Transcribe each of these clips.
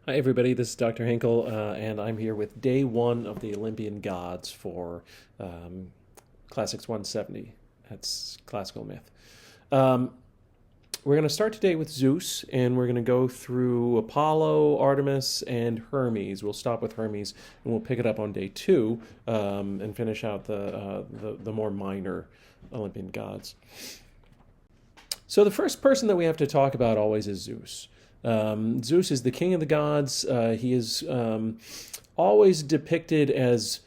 Hi, everybody. This is Dr. Hinkle, and I'm here with day one of the Olympian Gods for um, Classics 170. That's classical myth. Um, we're going to start today with Zeus, and we're going to go through Apollo, Artemis, and Hermes. We'll stop with Hermes, and we'll pick it up on day two and finish out the more minor Olympian gods. So the first person that we have to talk about always is Zeus. Zeus is the king of the gods. He is always depicted as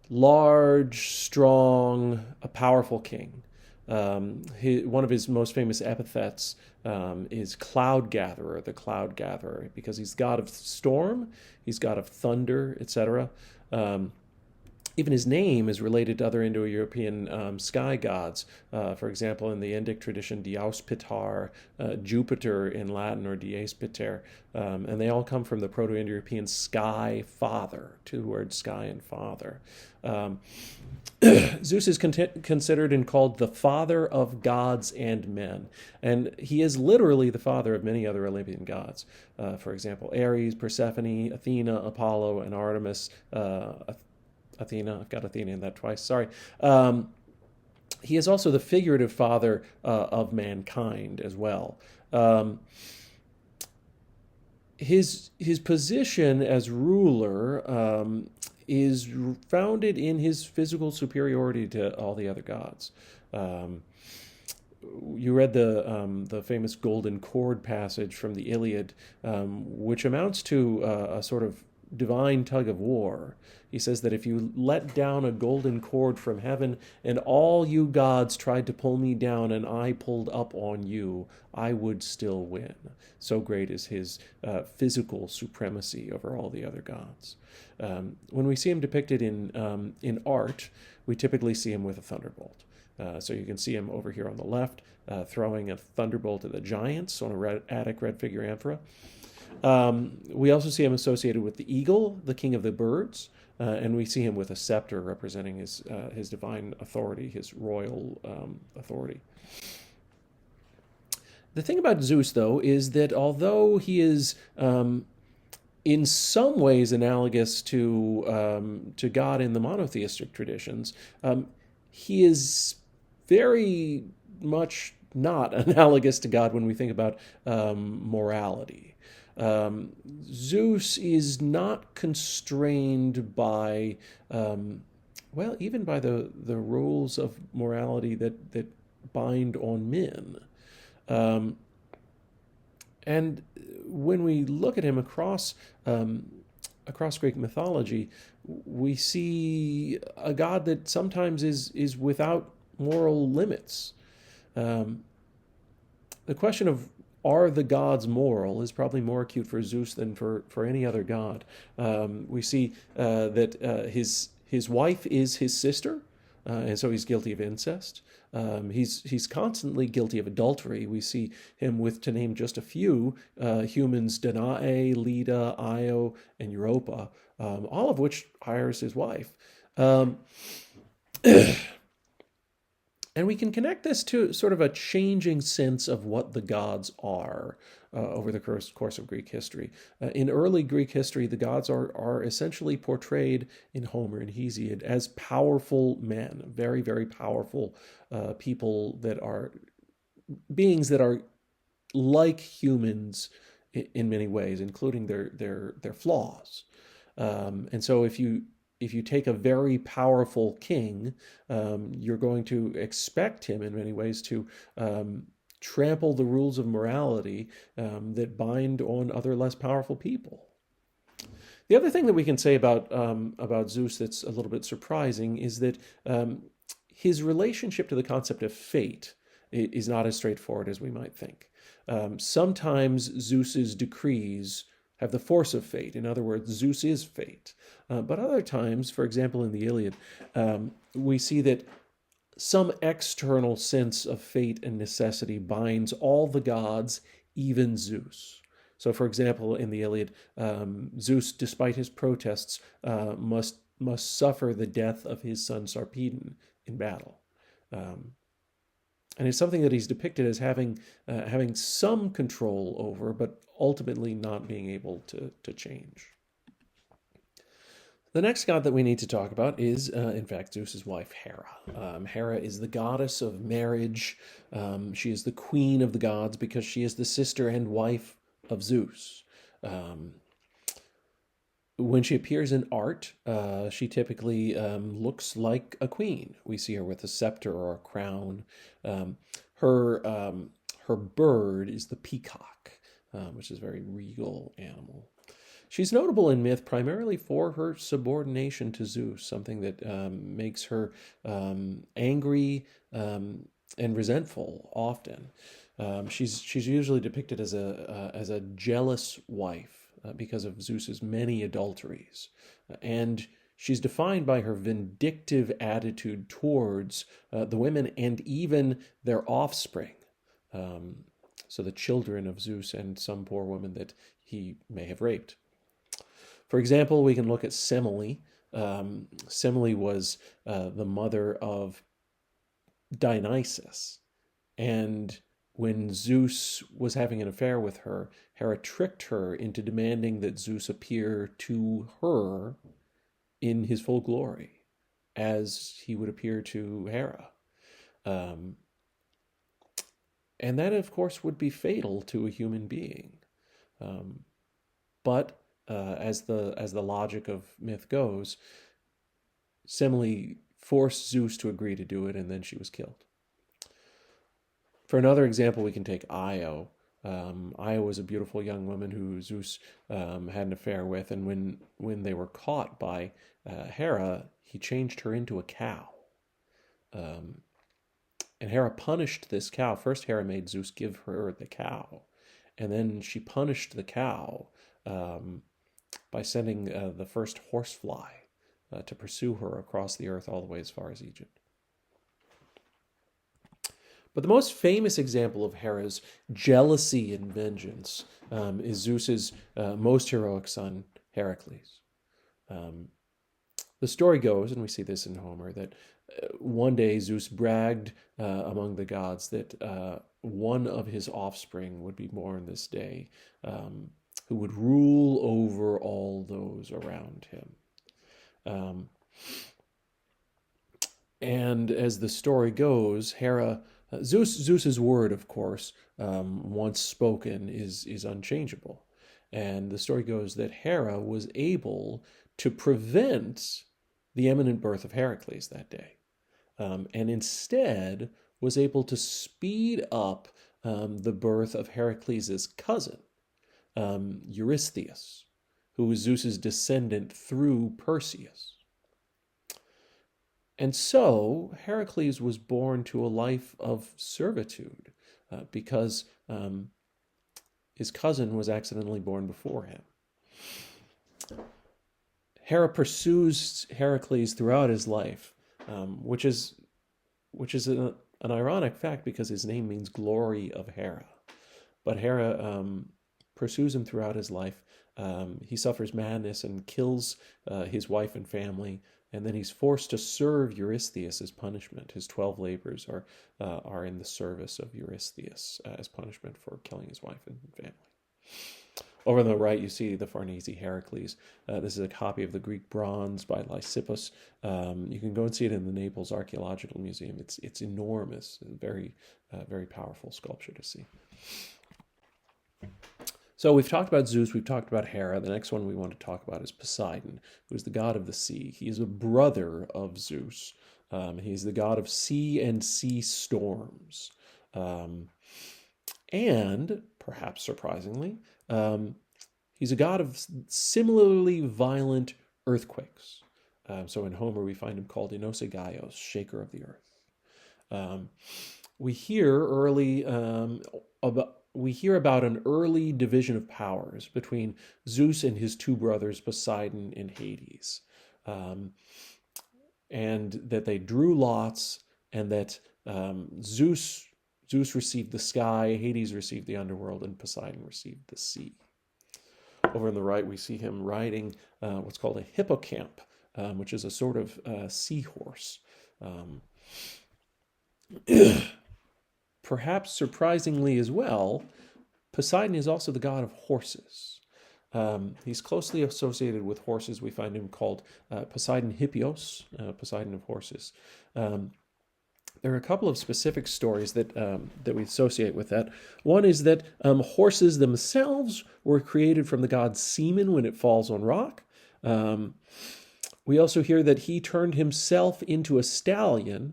large, strong, a powerful king. One of his most famous epithets is Cloud Gatherer, the Cloud Gatherer, because he's god of storm, he's god of thunder, etc. Even his name is related to other Indo-European sky gods. For example, in the Indic tradition, Diauspitar, Jupiter in Latin, or Diespiter, and they all come from the Proto-Indo-European sky father, two words, sky and father. Zeus is considered and called the father of gods and men, and he is literally the father of many other Olympian gods. For example, Ares, Persephone, Athena, Apollo, and Artemis. Athena. I've got Athena in that twice. Sorry. He is also the figurative father of mankind as well. His position as ruler is founded in his physical superiority to all the other gods. You read the famous golden cord passage from the Iliad, which amounts to a sort of divine tug of war. He says that if you let down a golden cord from heaven and all you gods tried to pull me down and I pulled up on you, I would still win. So great is his physical supremacy over all the other gods. When we see him depicted in art, we typically see him with a thunderbolt. So you can see him over here on the left, throwing a thunderbolt at the giants on a Attic red figure amphora. We also see him associated with the eagle, the king of the birds, and we see him with a scepter representing his divine authority, his royal authority. The thing about Zeus, though, is that although he is in some ways analogous to God in the monotheistic traditions, he is very much not analogous to God when we think about morality. Zeus is not constrained by, even by the rules of morality that bind on men. And when we look at him across Greek mythology, we see a god that sometimes is without moral limits. The question of are the gods moral is probably more acute for Zeus than for any other god. We see that his wife is his sister, and so he's guilty of incest. He's constantly guilty of adultery. We see him with, to name just a few, humans Danae, Leda, Io, and Europa, all of which hires his wife. And we can connect this to sort of a changing sense of what the gods are over the course of Greek history. In early Greek history, the gods are essentially portrayed in Homer and Hesiod as powerful men, very, very powerful people that are beings that are like humans in many ways, including their flaws. And so if you take a very powerful king, you're going to expect him in many ways to trample the rules of morality that bind on other less powerful people. The other thing that we can say about Zeus that's a little bit surprising is that his relationship to the concept of fate is not as straightforward as we might think. Sometimes Zeus's decrees have the force of fate. In other words, Zeus is fate. But other times, for example, in the Iliad, we see that some external sense of fate and necessity binds all the gods, even Zeus. So, for example, in the Iliad, Zeus, despite his protests, must suffer the death of his son Sarpedon in battle. And it's something that he's depicted as having some control over, but ultimately not being able to change. The next god that we need to talk about is, in fact, Zeus's wife, Hera. Hera is the goddess of marriage. She is the queen of the gods because she is the sister and wife of Zeus. When she appears in art, she typically looks like a queen. We see her with a scepter or a crown. Her bird is the peacock, which is a very regal animal. She's notable in myth primarily for her subordination to Zeus, something that makes her angry and resentful often. She's usually depicted as a jealous wife because of Zeus's many adulteries, and she's defined by her vindictive attitude towards the women and even their offspring. So the children of Zeus and some poor woman that he may have raped. For example, we can look at Semele. Semele was the mother of Dionysus. And when Zeus was having an affair with her, Hera tricked her into demanding that Zeus appear to her in his full glory, as he would appear to Hera. And that, of course, would be fatal to a human being. But as the logic of myth goes, Semele forced Zeus to agree to do it, and then she was killed. For another example, we can take Io. Io was a beautiful young woman who Zeus had an affair with, and when they were caught by Hera, he changed her into a cow. And Hera punished this cow. First, Hera made Zeus give her the cow, and then she punished the cow by sending the first horsefly to pursue her across the earth all the way as far as Egypt. But the most famous example of Hera's jealousy and vengeance is Zeus's most heroic son, Heracles. The story goes, and we see this in Homer, that one day Zeus bragged among the gods that one of his offspring would be born this day, who would rule over all those around him. And as the story goes, Zeus's word, of course, once spoken, is unchangeable. And the story goes that Hera was able to prevent the imminent birth of Heracles that day, and instead was able to speed up the birth of Heracles' cousin, Eurystheus, who was Zeus's descendant through Perseus. And so Heracles was born to a life of servitude because his cousin was accidentally born before him. Hera pursues Heracles throughout his life, which is an ironic fact because his name means glory of Hera. But Hera pursues him throughout his life. He suffers madness and kills his wife and family, and then he's forced to serve Eurystheus as punishment. His 12 labors are in the service of Eurystheus as punishment for killing his wife and family. Over on the right, you see the Farnese Heracles. This is a copy of the Greek bronze by Lysippus. You can go and see it in the Naples Archaeological Museum. It's enormous, very powerful sculpture to see. So we've talked about Zeus, we've talked about Hera. The next one we want to talk about is Poseidon, who is the god of the sea. He is a brother of Zeus. He's the god of sea and sea storms. And, perhaps surprisingly, he's a god of similarly violent earthquakes. So in Homer, we find him called Inosegaios, shaker of the earth. We hear about an early division of powers between Zeus and his two brothers, Poseidon and Hades, and that they drew lots, and that Zeus received the sky, Hades received the underworld, and Poseidon received the sea. Over on the right, we see him riding what's called a hippocamp, which is a sort of seahorse. perhaps surprisingly as well, Poseidon is also the god of horses. He's closely associated with horses. We find him called Poseidon Hippios, Poseidon of horses. Um, there are a couple of specific stories that we associate with that. One is that horses themselves were created from the god semen when it falls on rock. We also hear that he turned himself into a stallion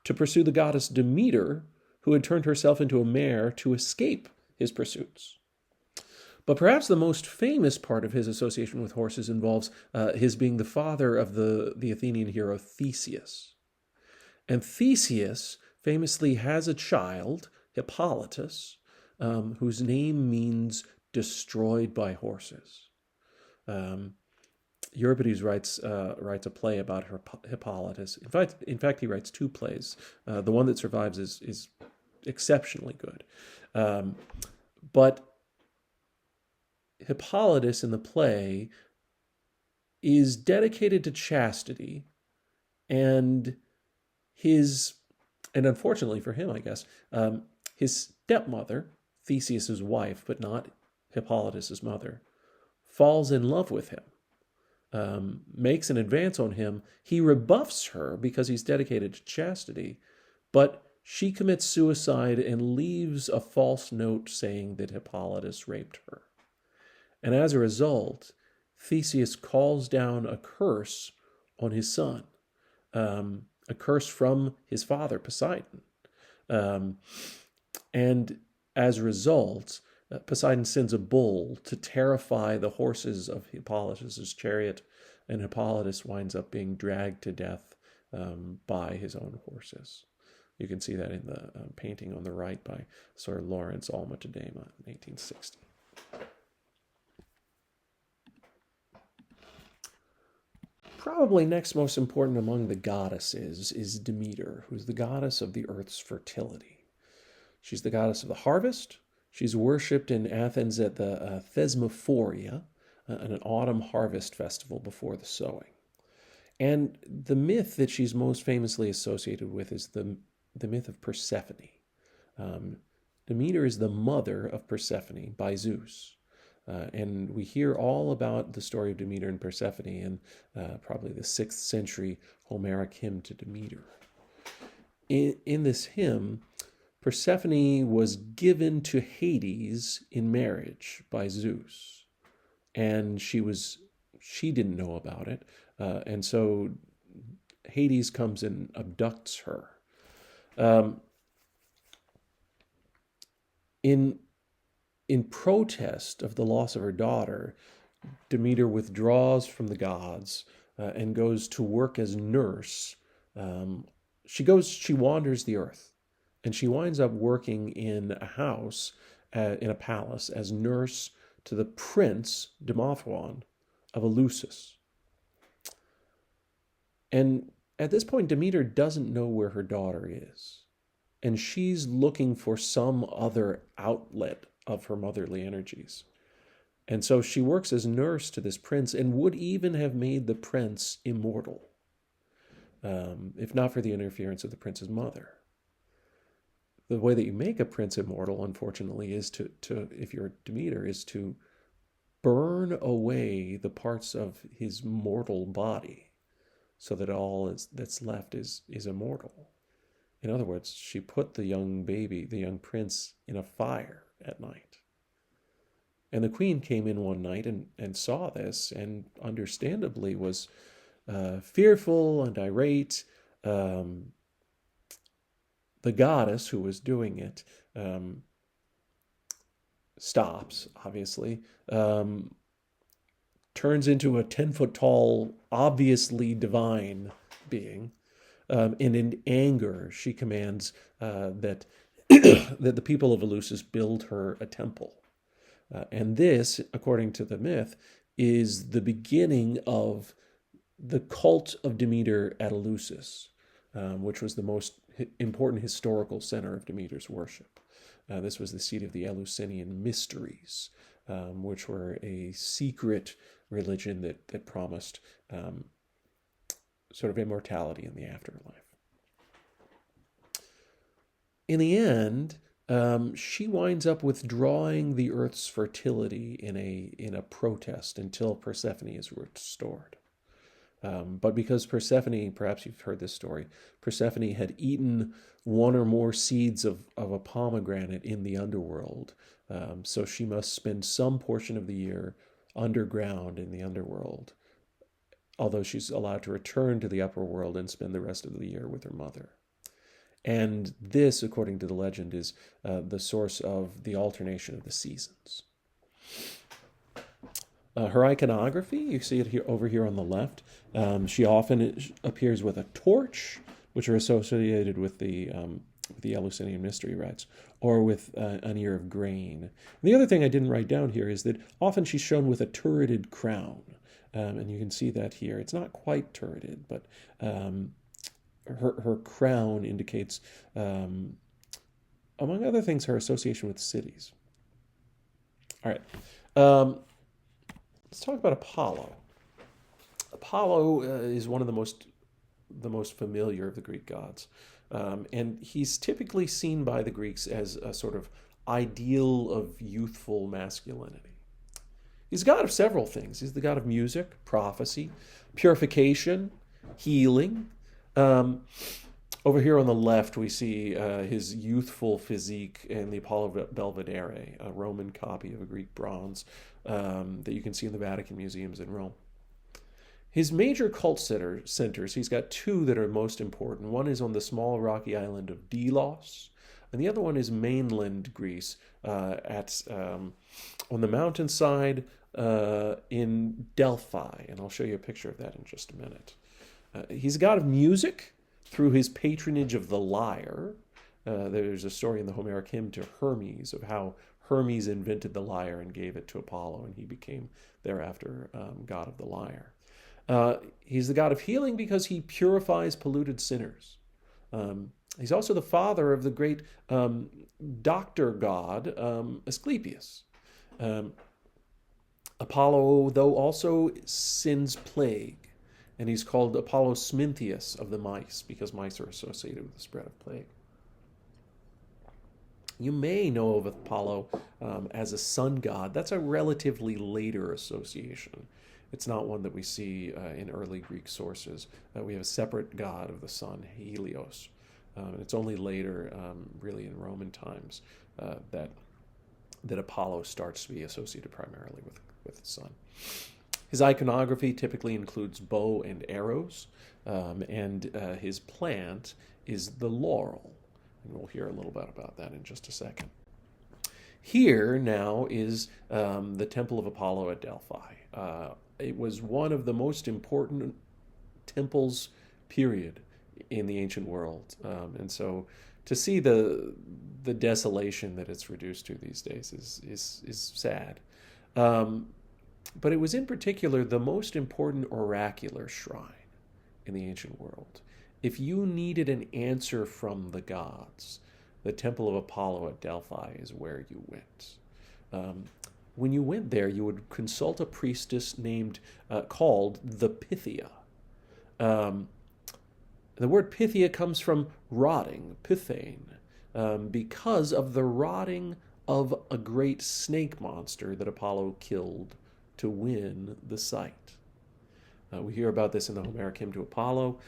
to pursue the goddess Demeter, who had turned herself into a mare to escape his pursuits. But perhaps the most famous part of his association with horses involves his being the father of the Athenian hero Theseus. And Theseus famously has a child, Hippolytus, whose name means destroyed by horses. Euripides writes a play about Hippolytus. In fact, he writes two plays. The one that survives is exceptionally good. But Hippolytus in the play is dedicated to chastity, and unfortunately for him, I guess, his stepmother, Theseus's wife, but not Hippolytus's mother, falls in love with him, makes an advance on him. He rebuffs her because he's dedicated to chastity, but she commits suicide and leaves a false note saying that Hippolytus raped her. And as a result, Theseus calls down a curse on his son, a curse from his father, Poseidon. And as a result, Poseidon sends a bull to terrify the horses of Hippolytus' chariot, and Hippolytus winds up being dragged to death by his own horses. You can see that in the painting on the right by Sir Lawrence Alma-Tadema in 1860. Probably next most important among the goddesses is Demeter, who's the goddess of the earth's fertility. She's the goddess of the harvest. She's worshipped in Athens at the Thesmophoria, an autumn harvest festival before the sowing. And the myth that she's most famously associated with is the myth of Persephone. Demeter is the mother of Persephone by Zeus. And we hear all about the story of Demeter and Persephone in probably the 6th century Homeric hymn to Demeter. In this hymn, Persephone was given to Hades in marriage by Zeus, and she didn't know about it, and so Hades comes and abducts her. In protest of the loss of her daughter, Demeter withdraws from the gods and goes to work as nurse. She wanders the earth, and she winds up working in a house, in a palace, as nurse to the prince, Demophoon, of Eleusis. And at this point, Demeter doesn't know where her daughter is, and she's looking for some other outlet of her motherly energies. And so she works as nurse to this prince and would even have made the prince immortal, if not for the interference of the prince's mother. The way that you make a prince immortal, unfortunately, is to if you're Demeter, is to burn away the parts of his mortal body so that all that's left is immortal. In other words, she put the young prince, in a fire at night. And the queen came in one night and saw this, and understandably was fearful and irate. The goddess who was doing it stops, obviously, turns into a 10-foot tall, obviously divine being, and in anger she commands that that the people of Eleusis build her a temple. And this, according to the myth, is the beginning of the cult of Demeter at Eleusis, which was the most important historical center of Demeter's worship. This was the seat of the Eleusinian mysteries, which were a secret religion that promised sort of immortality in the afterlife. in the end, she winds up withdrawing the Earth's fertility in a protest until Persephone is restored. But because Persephone, perhaps you've heard this story, Persephone had eaten one or more seeds of a pomegranate in the underworld. So she must spend some portion of the year underground in the underworld, although she's allowed to return to the upper world and spend the rest of the year with her mother. And this, according to the legend, is the source of the alternation of the seasons. Her iconography, you see it here over here on the left. She often appears with a torch, which are associated with the Eleusinian mystery rites, or with an ear of grain. And the other thing I didn't write down here is that often she's shown with a turreted crown, and you can see that here. It's not quite turreted, but her crown indicates, among other things, her association with cities. All right. Let's talk about Apollo. Apollo is one of the most familiar of the Greek gods, and he's typically seen by the Greeks as a sort of ideal of youthful masculinity. He's the god of several things. He's the god of music, prophecy, purification, healing. Over here on the left, we see his youthful physique in the Apollo Belvedere, a Roman copy of a Greek bronze that you can see in the Vatican museums in Rome. His major cult centers, he's got two that are most important. One is on the small rocky island of Delos, and the other one is mainland Greece on the mountainside in Delphi, and I'll show you a picture of that in just a minute. He's a god of music through his patronage of the lyre. There's a story in the Homeric hymn to Hermes of how Hermes invented the lyre and gave it to Apollo, and he became thereafter god of the lyre. He's the god of healing because he purifies polluted sinners. He's also the father of the great doctor god Asclepius. Apollo, though, also sends plague, and he's called Apollo Smintheus of the mice because mice are associated with the spread of plague. You may know of Apollo as a sun god. That's a relatively later association. It's not one that we see in early Greek sources. We have a separate god of the sun, Helios. And it's only later, really in Roman times, that Apollo starts to be associated primarily with the sun. His iconography typically includes bow and arrows, and his plant is the laurel. And we'll hear a little bit about that in just a second. Here now is the Temple of Apollo at Delphi. It was one of the most important temples, period, in the ancient world. And so to see the desolation that it's reduced to these days is sad. But it was in particular the most important oracular shrine in the ancient world. If you needed an answer from the gods, the Temple of Apollo at Delphi is where you went. When you went there, you would consult a priestess called the Pythia. The word Pythia comes from rotting, pythane, because of the rotting of a great snake monster that Apollo killed to win the site. We hear about this in the Homeric hymn to Apollo.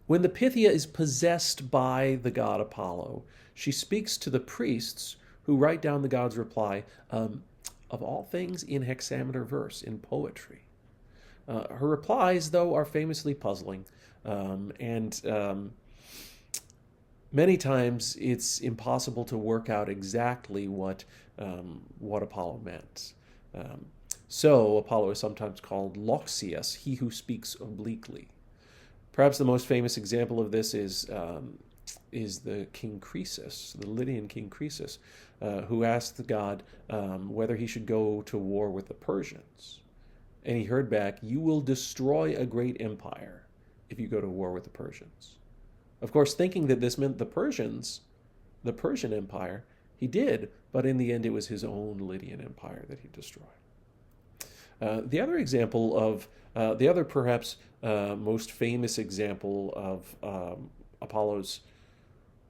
When the Pythia is possessed by the god Apollo, she speaks to the priests who write down the god's reply, of all things in hexameter verse, in poetry. Her replies, though, are famously puzzling, and many times it's impossible to work out exactly what Apollo meant. So Apollo is sometimes called Loxias, he who speaks obliquely. Perhaps the most famous example of this is the King Croesus, the Lydian King Croesus, who asked the god whether he should go to war with the Persians. And he heard back, "You will destroy a great empire if you go to war with the Persians." Of course, thinking that this meant the Persian Empire, he did, but in the end it was his own Lydian Empire that he destroyed. The other example of, the other perhaps most famous example of Apollo's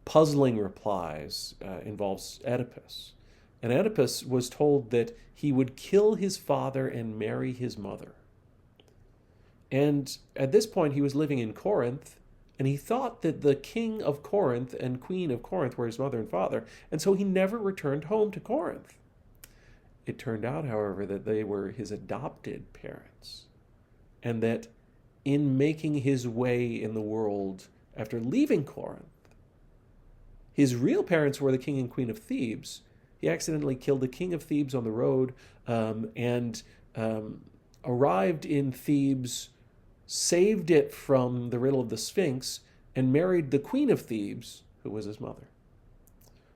puzzling replies involves Oedipus. And Oedipus was told that he would kill his father and marry his mother. And at this point, he was living in Corinth, and he thought that the king of Corinth and queen of Corinth were his mother and father, and so he never returned home to Corinth. It turned out, however, that they were his adopted parents, and that in making his way in the world after leaving Corinth, his real parents were the king and queen of Thebes. He accidentally killed the king of Thebes on the road and arrived in Thebes, saved it from the riddle of the Sphinx, and married the queen of Thebes, who was his mother.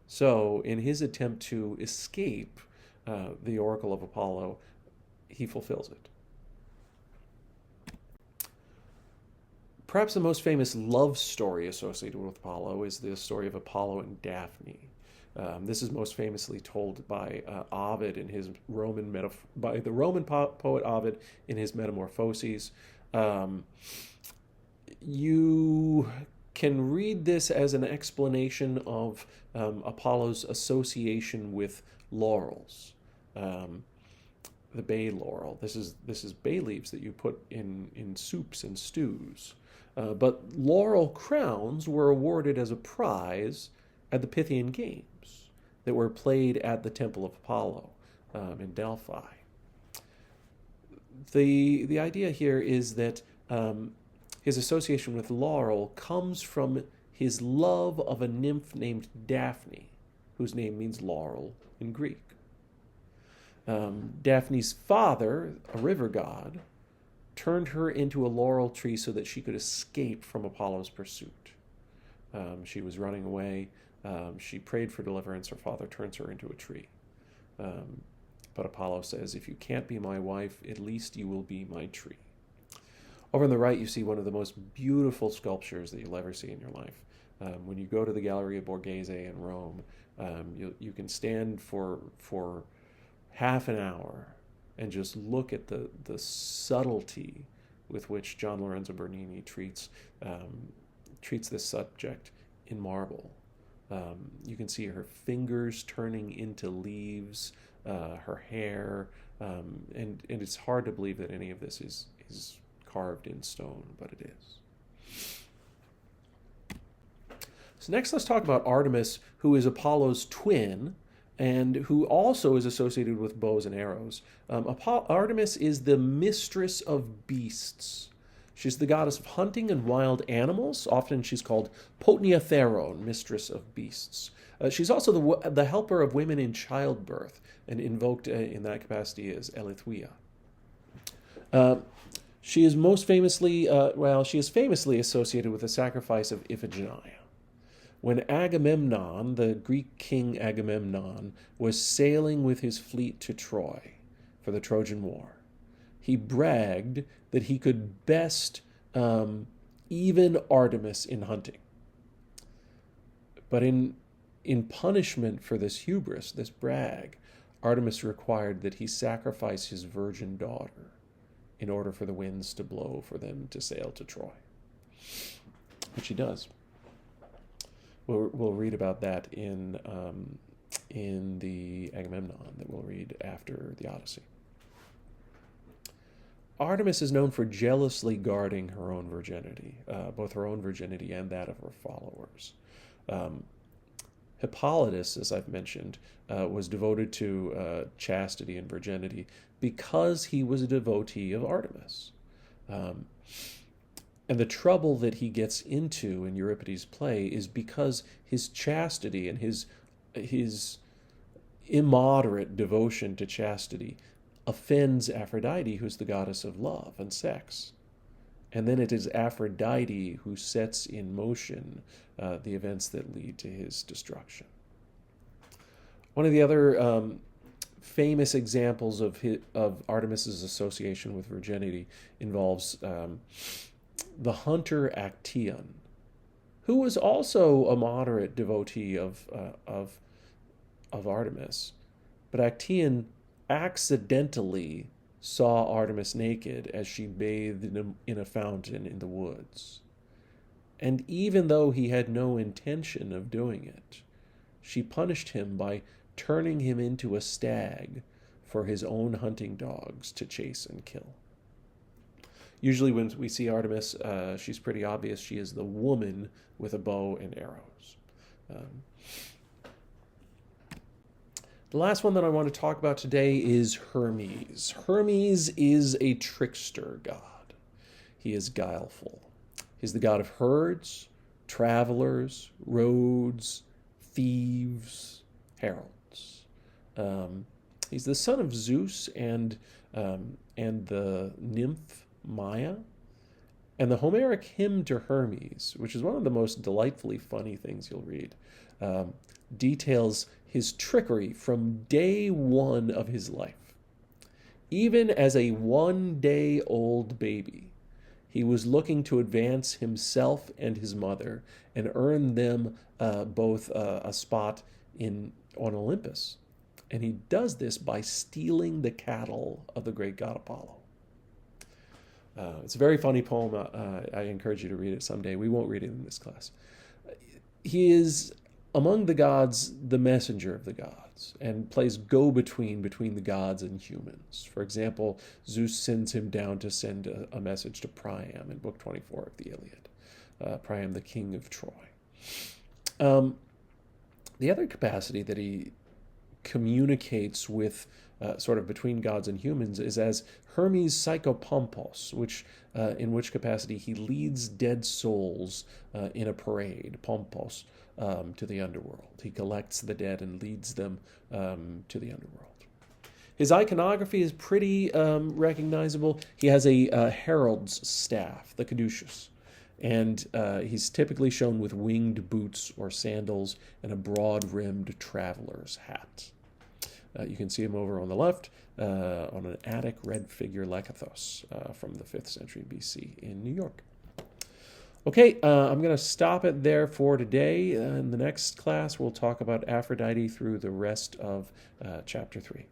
So, in his attempt to escape the oracle of Apollo, he fulfills it. Perhaps the most famous love story associated with Apollo is the story of Apollo and Daphne. This is most famously told by Ovid in his by the Roman poet Ovid in his Metamorphoses. You can read this as an explanation of Apollo's association with laurels, the bay laurel. This is bay leaves that you put in soups and stews. But laurel crowns were awarded as a prize at the Pythian Games that were played at the Temple of Apollo in Delphi. The idea here is that his association with laurel comes from his love of a nymph named Daphne, whose name means laurel in Greek. Daphne's father, a river god, turned her into a laurel tree so that she could escape from Apollo's pursuit. She was running away. She prayed for deliverance. Her father turns her into a tree. But Apollo says, if you can't be my wife, at least you will be my tree. Over on the right, you see one of the most beautiful sculptures that you'll ever see in your life. When you go to the Galleria Borghese in Rome, you can stand for half an hour and just look at the subtlety with which John Lorenzo Bernini treats this subject in marble. You can see her fingers turning into leaves, her hair, and it's hard to believe that any of this is carved in stone, but it is. So next let's talk about Artemis, who is Apollo's twin, and who also is associated with bows and arrows. Artemis is the mistress of beasts. She's the goddess of hunting and wild animals. Often she's called Potnia Theron, mistress of beasts. She's also the helper of women in childbirth, and invoked in that capacity as Elithwia. She is famously associated with the sacrifice of Iphigenia. When Agamemnon, the Greek king Agamemnon, was sailing with his fleet to Troy for the Trojan War, he bragged that he could best even Artemis in hunting. But in punishment for this hubris, this brag, Artemis required that he sacrifice his virgin daughter in order for the winds to blow for them to sail to Troy, which he does. We'll read about that in the Agamemnon that we'll read after the Odyssey. Artemis is known for jealously guarding her own virginity, both her own virginity and that of her followers. Hippolytus, as I've mentioned, was devoted to chastity and virginity because he was a devotee of Artemis. And the trouble that he gets into in Euripides' play is because his chastity and his immoderate devotion to chastity offends Aphrodite, who's the goddess of love and sex. And then it is Aphrodite who sets in motion the events that lead to his destruction. One of the other famous examples of Artemis's association with virginity involves the hunter Actaeon, who was also a moderate devotee of Artemis, but Actaeon accidentally saw Artemis naked as she bathed in a fountain in the woods. And even though he had no intention of doing it, she punished him by turning him into a stag for his own hunting dogs to chase and kill. Usually when we see Artemis, she's pretty obvious. She is the woman with a bow and arrows. Um, the last one that I want to talk about today is Hermes. Hermes is a trickster god. He is guileful. He's the god of herds, travelers, roads, thieves, heralds. He's the son of Zeus and the nymph Maya. And the Homeric hymn to Hermes, which is one of the most delightfully funny things you'll read, details his trickery from day one of his life. Even as a 1-day-old baby, he was looking to advance himself and his mother and earn them both a spot on Olympus. And he does this by stealing the cattle of the great god Apollo. It's a very funny poem. I encourage you to read it someday. We won't read it in this class. He is, among the gods, the messenger of the gods, and plays go-between between the gods and humans. For example, Zeus sends him down to send a message to Priam in Book 24 of the Iliad, Priam, the king of Troy. The other capacity that he communicates with sort of between gods and humans is as Hermes Psychopompos, in which capacity he leads dead souls in a parade, pompos, to the underworld. He collects the dead and leads them to the underworld. His iconography is pretty recognizable. He has a herald's staff, the caduceus, and he's typically shown with winged boots or sandals and a broad-rimmed traveler's hat. You can see him over on the left on an Attic red figure lekythos from the 5th century BC in New York. Okay, I'm going to stop it there for today. In the next class, we'll talk about Aphrodite through the rest of Chapter 3.